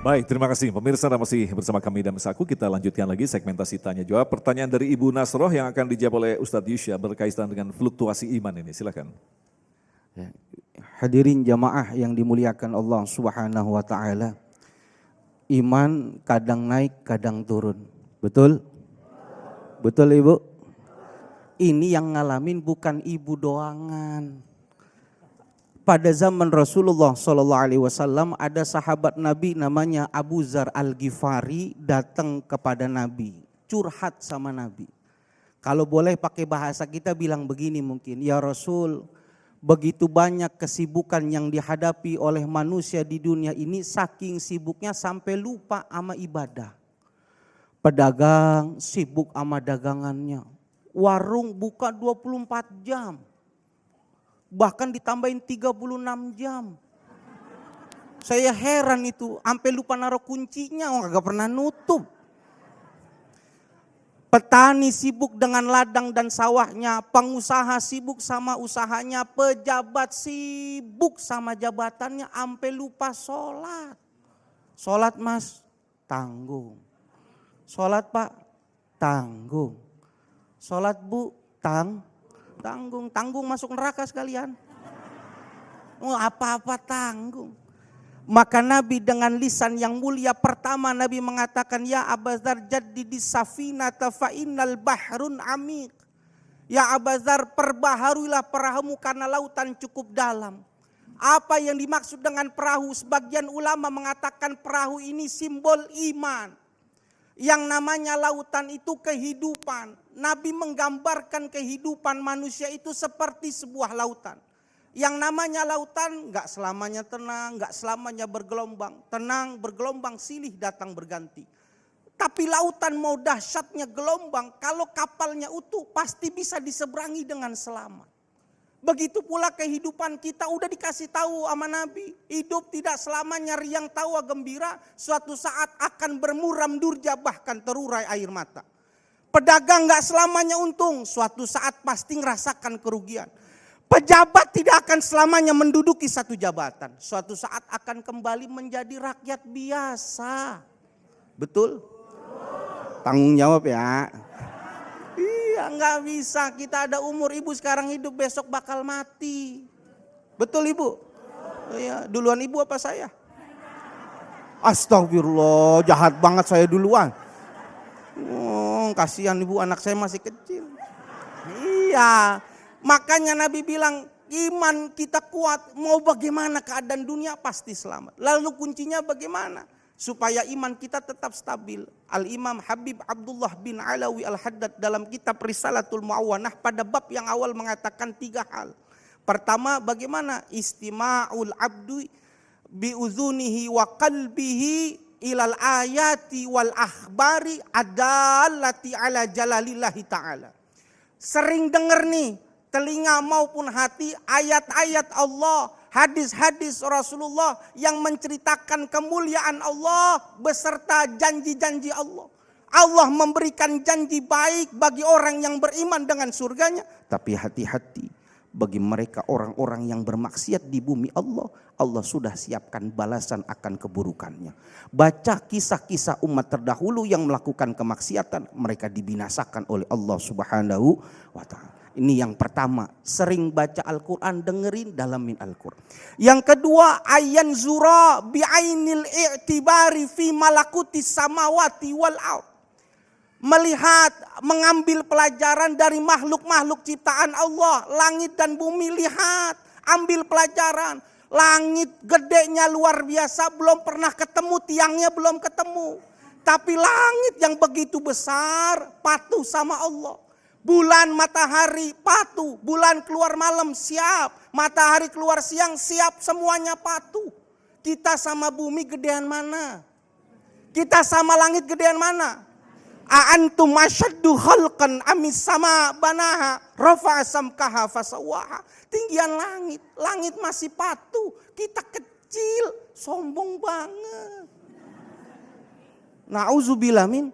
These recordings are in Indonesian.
Baik, terima kasih. Pemirsa masih bersama kami dan Saku. Kita lanjutkan lagi segmentasi tanya jawab. Pertanyaan dari Ibu Nasroh yang akan dijawab oleh Ustadz Yusya berkaitan dengan fluktuasi iman ini. Silakan. Ya, hadirin jamaah yang dimuliakan Allah Subhanahu wa taala. Iman kadang naik, kadang turun. Betul? Betul Ibu? Ini yang ngalamin bukan ibu doangan. Pada zaman Rasulullah SAW ada sahabat Nabi namanya Abu Dzar Al-Ghifari datang kepada Nabi, curhat sama Nabi. Kalau boleh pakai bahasa kita bilang begini mungkin, ya Rasul, begitu banyak kesibukan yang dihadapi oleh manusia di dunia ini, saking sibuknya sampai lupa sama ibadah. Pedagang sibuk sama dagangannya, warung buka 24 jam. Bahkan ditambahin 36 jam. Saya heran itu, sampai lupa naruh kuncinya, gak pernah nutup. Petani sibuk dengan ladang dan sawahnya, pengusaha sibuk sama usahanya, pejabat sibuk sama jabatannya, sampai lupa sholat. Sholat mas, tanggung. Sholat pak, tanggung. Sholat bu, tanggung masuk neraka sekalian. Apa-apa tanggung. Maka Nabi dengan lisan yang mulia pertama Nabi mengatakan, ya Abazar jaddidi safinata fa innal bahrun amiq. Ya Abazar, perbaharuilah perahumu karena lautan cukup dalam. Apa yang dimaksud dengan perahu? Sebagian ulama mengatakan perahu ini simbol iman. Yang namanya lautan itu kehidupan. Nabi menggambarkan kehidupan manusia itu seperti sebuah lautan. Yang namanya lautan gak selamanya tenang, gak selamanya bergelombang. Tenang, bergelombang, silih datang berganti. Tapi lautan mau dahsyatnya gelombang, kalau kapalnya utuh pasti bisa diseberangi dengan selamat. Begitu pula kehidupan kita udah dikasih tahu sama Nabi. Hidup tidak selamanya riang tawa gembira. Suatu saat akan bermuram durja bahkan terurai air mata. Pedagang gak selamanya untung. Suatu saat pasti ngerasakan kerugian. Pejabat tidak akan selamanya menduduki satu jabatan. Suatu saat akan kembali menjadi rakyat biasa. Betul? Tanggung jawab ya. Iya, nggak bisa. Kita ada umur, ibu sekarang hidup, besok bakal mati. Betul ibu? Iya, duluan ibu apa saya? Astagfirullah, jahat banget saya duluan. Kasihan ibu, anak saya masih kecil. Iya, makanya Nabi bilang iman kita kuat. Mau bagaimana keadaan dunia pasti selamat. Lalu kuncinya bagaimana? Supaya iman kita tetap stabil. Al-Imam Habib Abdullah bin Alawi Al-Haddad dalam kitab Risalatul Mu'awwanah pada bab yang awal mengatakan 3 hal. Pertama, bagaimana istima'ul abdu bi'udhunihi wa qalbihi ilal ayati wal akhbari adallati ala jalalillahi ta'ala. Sering dengar nih, telinga maupun hati ayat-ayat Allah, hadis-hadis Rasulullah yang menceritakan kemuliaan Allah beserta janji-janji Allah. Allah memberikan janji baik bagi orang yang beriman dengan surganya. Tapi hati-hati bagi mereka orang-orang yang bermaksiat di bumi Allah. Allah sudah siapkan balasan akan keburukannya. Baca kisah-kisah umat terdahulu yang melakukan kemaksiatan. Mereka dibinasakan oleh Allah Subhanahu wa ta'ala. Ini yang pertama, sering baca Al-Quran, dengerin, dalamin Al-Quran. Yang kedua, ayan zura bi'ainil i'tibari fi malakutis samawati wal ard. Melihat, mengambil pelajaran dari makhluk-makhluk ciptaan Allah. Langit dan bumi, lihat, ambil pelajaran. Langit gedenya luar biasa, belum pernah ketemu, tiangnya belum ketemu. Tapi langit yang begitu besar, patuh sama Allah. Bulan, matahari patuh, bulan keluar malam siap, matahari keluar siang siap, semuanya patuh. Kita sama bumi gedean mana? Kita sama langit gedean mana? A'antum asyaddu khalqan amis sama banaha rafa'a samkaha fasawaha. Tinggian langit, langit masih patuh, kita kecil, sombong banget. Na'udzubillah min.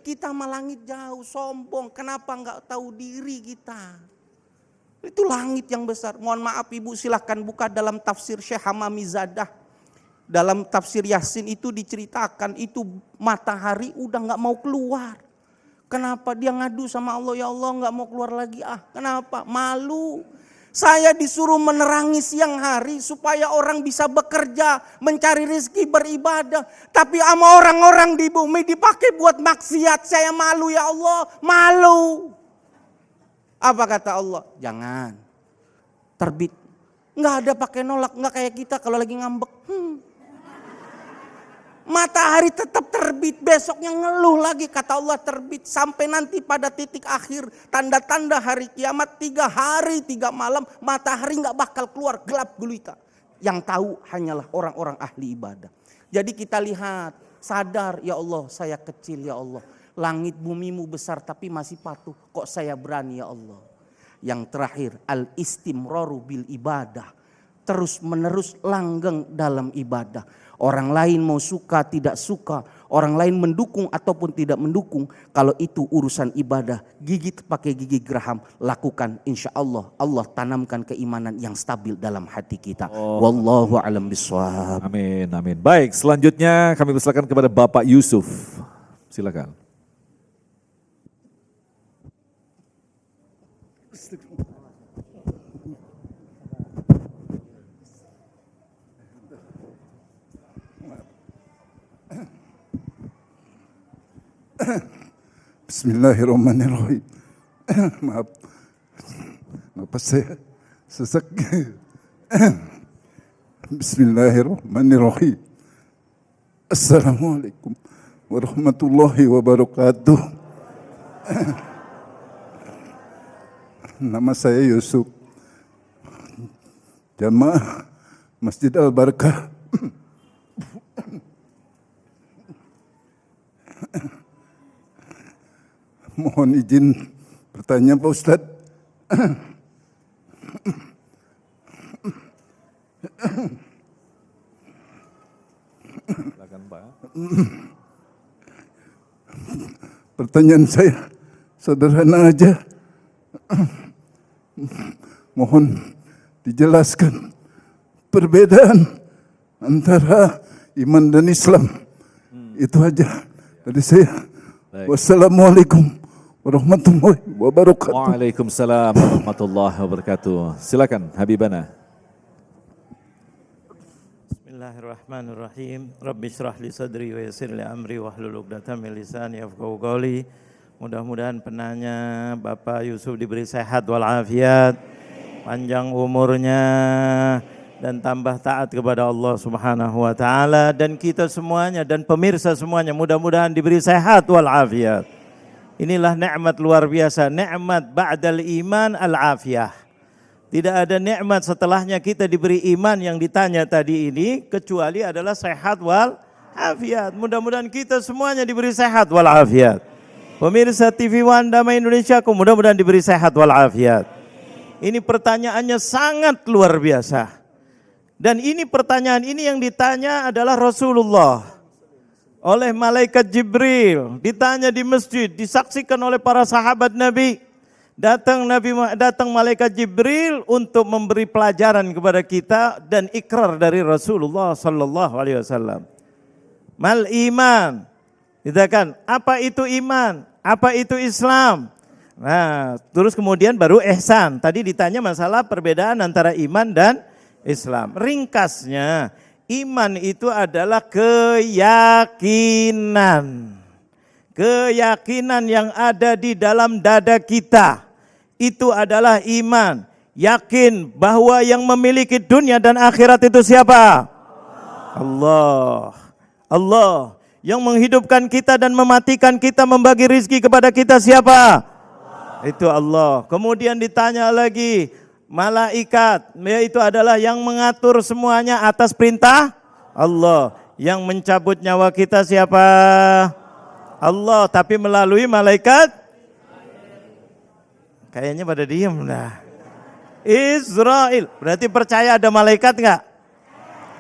Kita sama langit jauh, sombong. Kenapa enggak tahu diri kita? Itu langit yang besar. Mohon maaf ibu, silahkan buka dalam tafsir Syekh Hamamizadah. Dalam tafsir Yasin itu diceritakan itu matahari udah nggak mau keluar. Kenapa dia ngadu sama Allah, ya Allah nggak mau keluar lagi Kenapa? Malu. Saya disuruh menerangi siang hari supaya orang bisa bekerja, mencari rezeki, beribadah. Tapi sama orang-orang di bumi dipakai buat maksiat. Saya malu ya Allah, malu. Apa kata Allah? Jangan. Terbit. Nggak ada pakai nolak, nggak kayak kita kalau lagi ngambek. Matahari tetap terbit, besoknya ngeluh lagi kata Allah terbit. Sampai nanti pada titik akhir, tanda-tanda hari kiamat 3 hari 3 malam, matahari gak bakal keluar, gelap gulita. Yang tahu hanyalah orang-orang ahli ibadah. Jadi kita lihat, sadar ya Allah saya kecil ya Allah. Langit bumimu besar tapi masih patuh, kok saya berani ya Allah. Yang terakhir, al-istimraru bil ibadah. Terus menerus langgeng dalam ibadah. Orang lain mau suka tidak suka, orang lain mendukung ataupun tidak mendukung, kalau itu urusan ibadah, gigit pakai gigi geraham, lakukan, insya Allah Allah tanamkan keimanan yang stabil dalam hati kita. Wallahu a'lam bishawab. Amin, amin. Baik, selanjutnya kami persilakan kepada Bapak Yusuf. Silakan. Bismillahirrahmanirrahim. Maaf, napas saya sesak. Bismillahirrahmanirrahim. Assalamualaikum warahmatullahi wabarakatuh. Nama saya Yusuf, jamaah Masjid Al-Barakah. Mohon izin bertanya Pak Ustadz. Silakan Pak. Pertanyaan saya sederhana aja. Mohon dijelaskan perbedaan antara iman dan Islam. Itu aja dari saya. Wassalamualaikum warahmatullahi wabarakatuh. Waalaikumsalam warahmatullahi wabarakatuh. Silakan Habibana. Bismillahirrahmanirrahim. Rabbi shrah li sadri wa yassir li amri wahlul 'uqdatam min lisani yafqahu qawli. Mudah-mudahan penanya Bapak Yusuf diberi sehat walafiat, panjang umurnya dan tambah taat kepada Allah Subhanahu wa taala, dan kita semuanya dan pemirsa semuanya mudah-mudahan diberi sehat walafiat. Inilah nikmat luar biasa, nikmat ba'dal iman al-afiyah. Tidak ada nikmat setelahnya kita diberi iman yang ditanya tadi ini kecuali adalah sehat wal afiat. Mudah-mudahan kita semuanya diberi sehat wal afiat. Pemirsa TV One Damai Indonesia, mudah-mudahan diberi sehat wal afiat. Ini pertanyaannya sangat luar biasa. Dan ini pertanyaan ini yang ditanya adalah Rasulullah oleh malaikat Jibril, ditanya di masjid, disaksikan oleh para sahabat Nabi. Datang malaikat Jibril untuk memberi pelajaran kepada kita dan ikrar dari Rasulullah sallallahu alaihi wasallam. Mal iman. Katakan, apa itu iman? Apa itu Islam? Nah, terus kemudian baru ihsan. Tadi ditanya masalah perbedaan antara iman dan Islam. Ringkasnya, iman itu adalah keyakinan. Keyakinan yang ada di dalam dada kita. Itu adalah iman. Yakin bahwa yang memiliki dunia dan akhirat itu siapa? Allah. Allah. Yang menghidupkan kita dan mematikan kita, membagi rizki kepada kita siapa? Itu Allah. Kemudian ditanya lagi, malaikat, yaitu adalah yang mengatur semuanya atas perintah Allah. Yang mencabut nyawa kita siapa? Allah, tapi melalui malaikat. Kayaknya pada diem dah. Israel, berarti percaya ada malaikat enggak?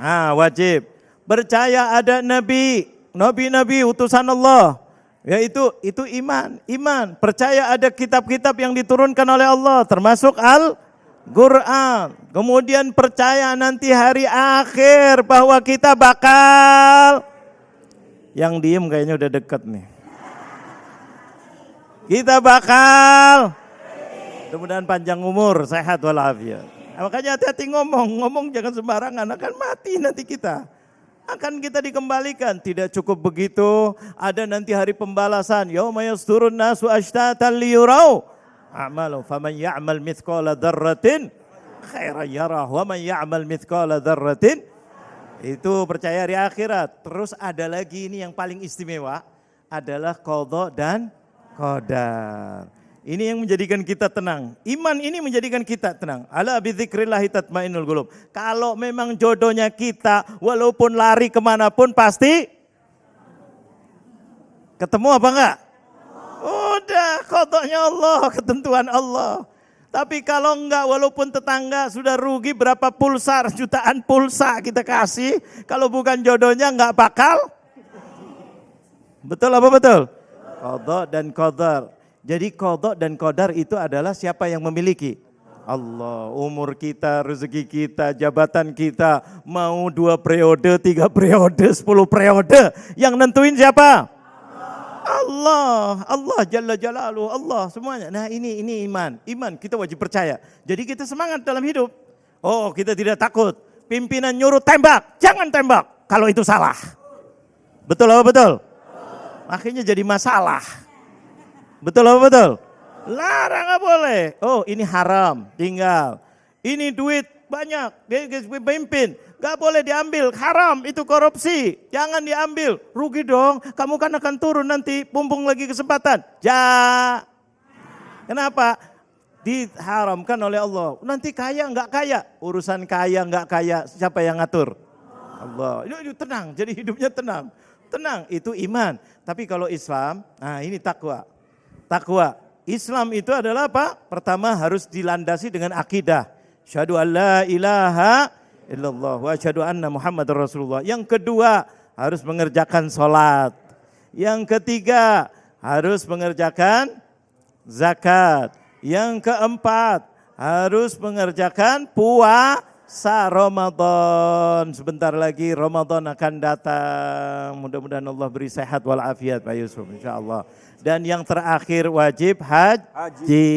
Ah, wajib. Percaya ada nabi, nabi-nabi utusan Allah. Yaitu iman. Percaya ada kitab-kitab yang diturunkan oleh Allah, termasuk Quran. Kemudian percaya nanti hari akhir bahwa kita bakal, yang diem kayaknya udah deket nih. Kita bakal, mudah-mudahan panjang umur, sehat walafiat. Makanya hati-hati ngomong jangan sembarangan, akan mati nanti kita. Akan kita dikembalikan, tidak cukup begitu, ada nanti hari pembalasan. Yauma yasturun nasu ashtatan liyurau a'malu faman ya'mal mithqala dzarratin khairan yarah wa man ya'mal mithqala dzarratin. Itu percaya hari akhirat. Terus ada lagi ini yang paling istimewa adalah qadha dan qadar. Ini yang menjadikan kita tenang. Iman ini menjadikan kita tenang. Ala bidzikrillahi tatmainnul qulub. Kalau memang jodohnya kita, walaupun lari kemanapun pasti ketemu apa enggak? Udah, qadanya Allah, ketentuan Allah. Tapi kalau enggak, walaupun tetangga sudah rugi berapa pulsa, jutaan pulsa kita kasih, kalau bukan jodohnya enggak bakal. Betul apa betul? Qadha dan qadar. Jadi qadha dan qadar itu adalah siapa yang memiliki? Allah. Umur kita, rezeki kita, jabatan kita, mau 2 periode, 3 periode, 10 periode, yang nentuin siapa? Allah. Allah Jalla Jalaluhu, Allah semuanya. Nah ini iman kita wajib percaya. Jadi kita semangat dalam hidup. Oh, kita tidak takut. Pimpinan nyuruh tembak, jangan tembak kalau itu salah. Betul apa betul? Akhirnya jadi masalah. Betul apa betul? Larang nggak boleh. Oh ini haram, tinggal. Ini duit banyak, pemimpin. Gak boleh diambil, haram, itu korupsi. Jangan diambil, rugi dong. Kamu kan akan turun nanti, mumpung lagi kesempatan. Kenapa? Diharamkan oleh Allah. Nanti kaya nggak kaya? Urusan kaya nggak kaya, siapa yang ngatur? Allah. Itu tenang, jadi hidupnya tenang. Tenang, itu iman. Tapi kalau Islam, nah ini takwa. Takwa. Islam itu adalah apa? Pertama harus dilandasi dengan akidah. Syahadu an la ilaha illallah wa syahadu anna Muhammadar Rasulullah. Yang kedua harus mengerjakan sholat. Yang ketiga harus mengerjakan zakat. Yang keempat harus mengerjakan puasa Ramadan. Sebentar lagi Ramadan akan datang. Mudah-mudahan Allah beri sehat walafiat Pak Yusuf, insya Allah. Dan yang terakhir wajib haji.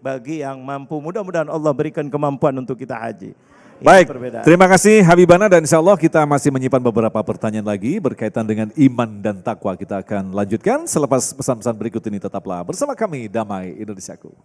Bagi yang mampu, mudah-mudahan Allah berikan kemampuan untuk kita haji. Baik, terima kasih Habibana, dan insya Allah kita masih menyimpan beberapa pertanyaan lagi berkaitan dengan iman dan takwa. Kita akan lanjutkan selepas pesan-pesan berikut ini. Tetaplah bersama kami, Damai Indonesiaku.